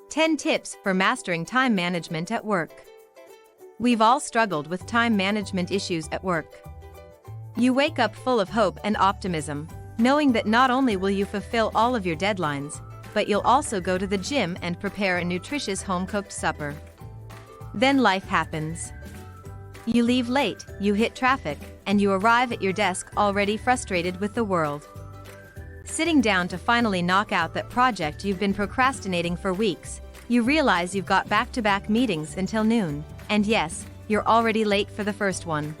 10 tips for mastering time management at work. We've all struggled with time management issues at work. You wake up full of hope and optimism, knowing that not only will you fulfill all of your deadlines, but you'll also go to the gym and prepare a nutritious home-cooked supper. Then life happens. You leave late, you hit traffic, and you arrive at your desk already frustrated with the world. Sitting down to finally knock out that project you've been procrastinating for weeks, you realize you've got back-to-back meetings until noon, and yes, you're already late for the first one.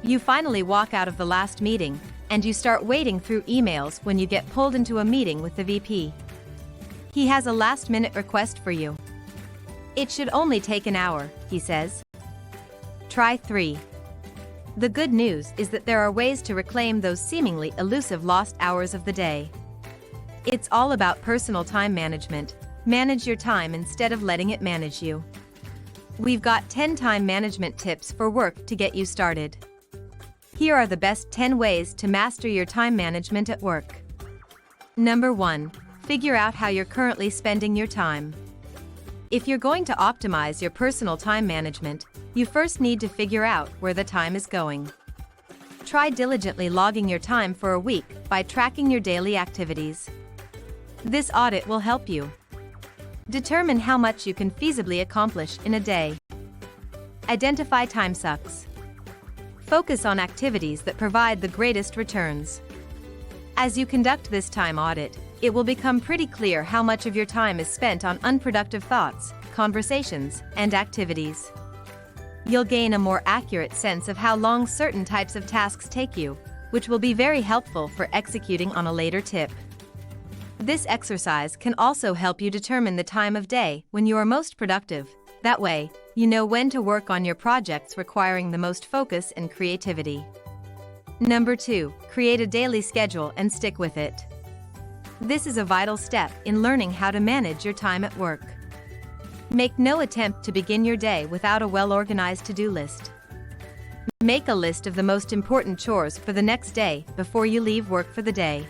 You finally walk out of the last meeting, and you start wading through emails when you get pulled into a meeting with the VP. He has a last-minute request for you. It should only take an hour, he says. Try 3. The good news is that there are ways to reclaim those seemingly elusive lost hours of the day. It's all about personal time management. Manage your time instead of letting it manage you. We've got 10 time management tips for work to get you started. Here are the best 10 ways to master your time management at work. Number 1. Figure out how you're currently spending your time. If you're going to optimize your personal time management, you first need to figure out where the time is going. Try diligently logging your time for a week by tracking your daily activities. This audit will help you determine how much you can feasibly accomplish in a day. Identify time sucks. Focus on activities that provide the greatest returns. As you conduct this time audit, it will become pretty clear how much of your time is spent on unproductive thoughts, conversations, and activities. You'll gain a more accurate sense of how long certain types of tasks take you, which will be very helpful for executing on a later tip. This exercise can also help you determine the time of day when you are most productive. That way, you know when to work on your projects requiring the most focus and creativity. Number 2. Create a daily schedule and stick with it. This is a vital step in learning how to manage your time at work. Make no attempt to begin your day without a well-organized to-do list. Make a list of the most important chores for the next day before you leave work for the day.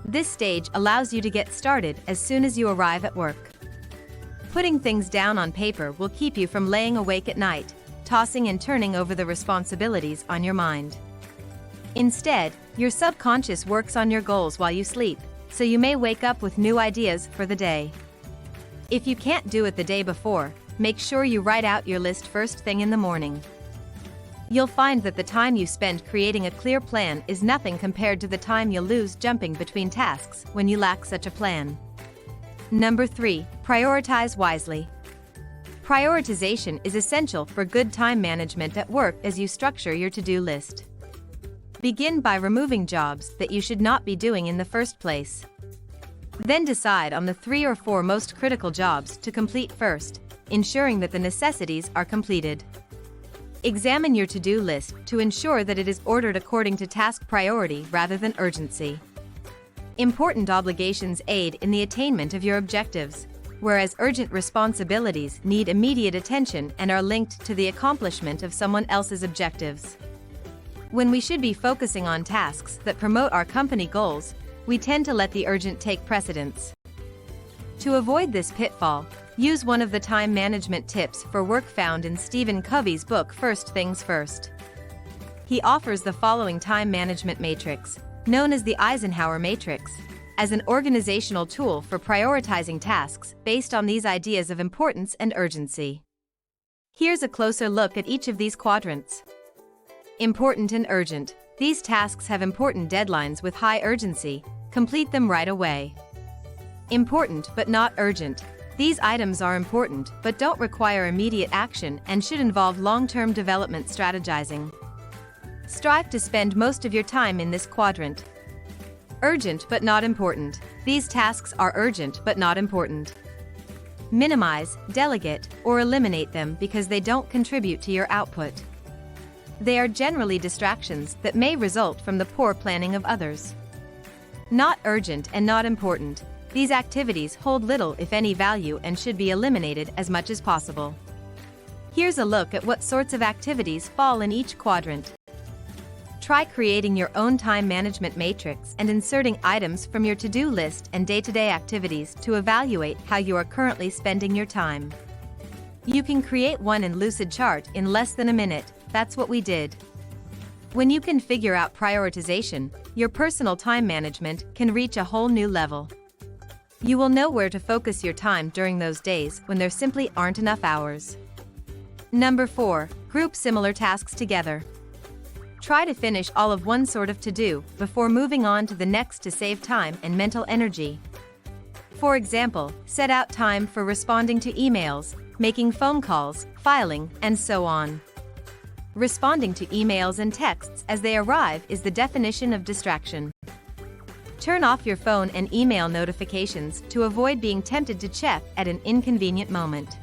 This stage allows you to get started as soon as you arrive at work. Putting things down on paper will keep you from laying awake at night, tossing and turning over the responsibilities on your mind. Instead, your subconscious works on your goals while you sleep, so you may wake up with new ideas for the day. If you can't do it the day before, make sure you write out your list first thing in the morning. You'll find that the time you spend creating a clear plan is nothing compared to the time you'll lose jumping between tasks when you lack such a plan. Number 3. Prioritize wisely. Prioritization is essential for good time management at work as you structure your to-do list. Begin by removing jobs that you should not be doing in the first place. Then decide on the 3 or 4 most critical jobs to complete first, ensuring that the necessities are completed. Examine your to-do list to ensure that it is ordered according to task priority rather than urgency. Important obligations aid in the attainment of your objectives, whereas urgent responsibilities need immediate attention and are linked to the accomplishment of someone else's objectives. When we should be focusing on tasks that promote our company goals, we tend to let the urgent take precedence. To avoid this pitfall, use one of the time management tips for work found in Stephen Covey's book First Things First. He offers the following time management matrix, known as the Eisenhower Matrix, as an organizational tool for prioritizing tasks based on these ideas of importance and urgency. Here's a closer look at each of these quadrants. Important and urgent. These tasks have important deadlines with high urgency. Complete them right away. Important but not urgent. These items are important but don't require immediate action and should involve long-term development strategizing. Strive to spend most of your time in this quadrant. Urgent but not important. These tasks are urgent but not important. Minimize, delegate, or eliminate them because they don't contribute to your output. They are generally distractions that may result from the poor planning of others. Not urgent and not important. These activities hold little if any value and should be eliminated as much as possible. Here's a look at what sorts of activities fall in each quadrant. Try creating your own time management matrix and inserting items from your to-do list and day-to-day activities to evaluate how you are currently spending your time. You can create one in Lucidchart in less than a minute. That's what we did. When you can figure out prioritization, your personal time management can reach a whole new level. You will know where to focus your time during those days when there simply aren't enough hours. Number 4. Group similar tasks together. Try to finish all of one sort of to-do before moving on to the next to save time and mental energy. For example, set out time for responding to emails, making phone calls, filing, and so on. Responding to emails and texts as they arrive is the definition of distraction. Turn off your phone and email notifications to avoid being tempted to check at an inconvenient moment.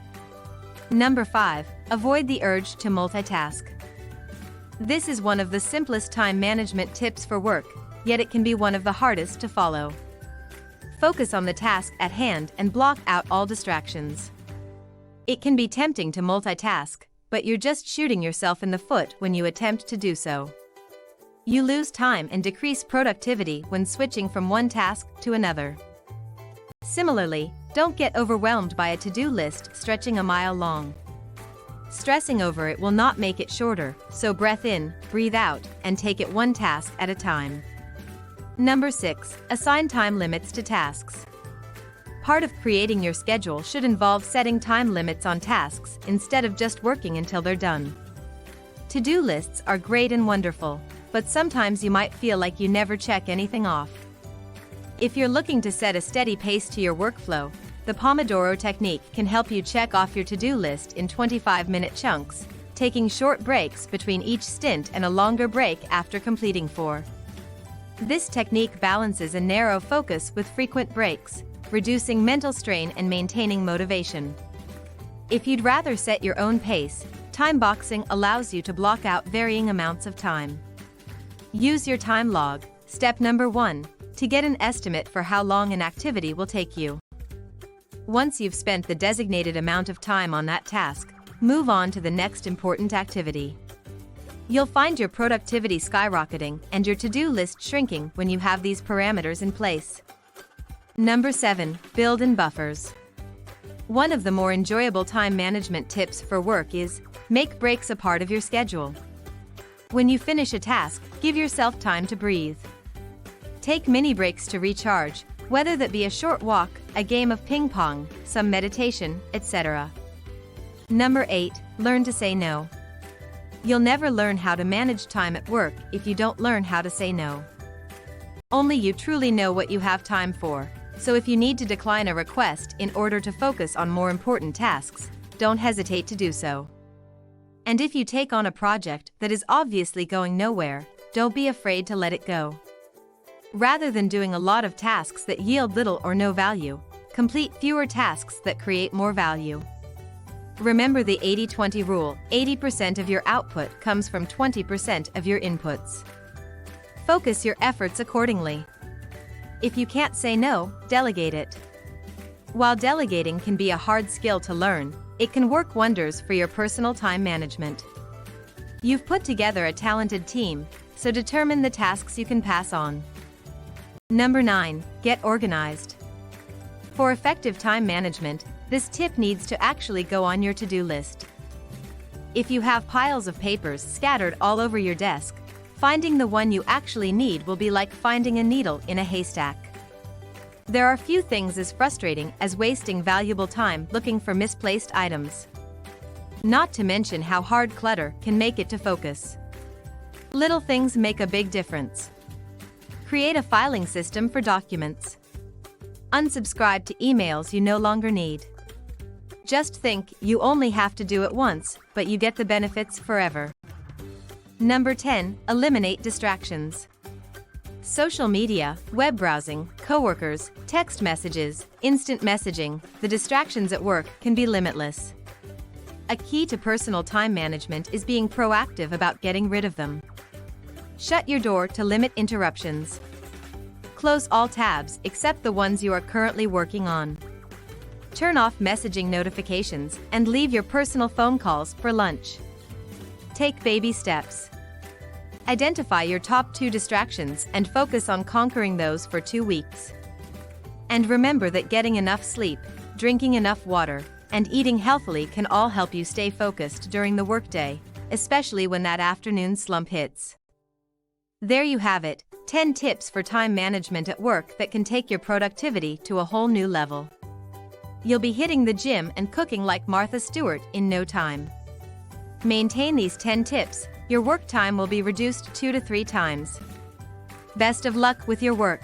Number 5. Avoid the urge to multitask. This is one of the simplest time management tips for work, yet it can be one of the hardest to follow. Focus on the task at hand and block out all distractions. It can be tempting to multitask, but you're just shooting yourself in the foot when you attempt to do so. You lose time and decrease productivity when switching from one task to another. Similarly, don't get overwhelmed by a to-do list stretching a mile long. Stressing over it will not make it shorter, so breathe in, breathe out, and take it one task at a time. Number 6. Assign time limits to tasks. Part of creating your schedule should involve setting time limits on tasks instead of just working until they're done. To-do lists are great and wonderful, but sometimes you might feel like you never check anything off. If you're looking to set a steady pace to your workflow, the Pomodoro technique can help you check off your to-do list in 25-minute chunks, taking short breaks between each stint and a longer break after completing 4. This technique balances a narrow focus with frequent breaks, reducing mental strain and maintaining motivation. If you'd rather set your own pace, time boxing allows you to block out varying amounts of time. Use your time log, step number 1, to get an estimate for how long an activity will take you. Once you've spent the designated amount of time on that task, move on to the next important activity. You'll find your productivity skyrocketing and your to-do list shrinking when you have these parameters in place. Number 7. Build in buffers. One of the more enjoyable time management tips for work is, make breaks a part of your schedule. When you finish a task, give yourself time to breathe. Take mini breaks to recharge, whether that be a short walk, a game of ping pong, some meditation, etc. Number 8. Learn to say no. You'll never learn how to manage time at work if you don't learn how to say no. Only you truly know what you have time for, so if you need to decline a request in order to focus on more important tasks, don't hesitate to do so. And if you take on a project that is obviously going nowhere, don't be afraid to let it go. Rather than doing a lot of tasks that yield little or no value, complete fewer tasks that create more value. Remember the 80-20 rule: 80% of your output comes from 20% of your inputs. Focus your efforts accordingly. If you can't say no, delegate it. While delegating can be a hard skill to learn, it can work wonders for your personal time management. You've put together a talented team, so determine the tasks you can pass on. Number 9. Get organized. For effective time management, this tip needs to actually go on your to-do list. If you have piles of papers scattered all over your desk, finding the one you actually need will be like finding a needle in a haystack. There are few things as frustrating as wasting valuable time looking for misplaced items. Not to mention how hard clutter can make it to focus. Little things make a big difference. Create a filing system for documents. Unsubscribe to emails you no longer need. Just think, you only have to do it once, but you get the benefits forever. Number 10. Eliminate distractions. Social media, web browsing, coworkers, text messages, instant messaging, the distractions at work can be limitless. A key to personal time management is being proactive about getting rid of them. Shut your door to limit interruptions. Close all tabs except the ones you are currently working on. Turn off messaging notifications and leave your personal phone calls for lunch. Take baby steps. Identify your top 2 distractions and focus on conquering those for 2 weeks. And remember that getting enough sleep, drinking enough water, and eating healthily can all help you stay focused during the workday, especially when that afternoon slump hits. There you have it, 10 tips for time management at work that can take your productivity to a whole new level. You'll be hitting the gym and cooking like Martha Stewart in no time. Maintain these 10 tips, your work time will be reduced 2 to 3 times. Best of luck with your work.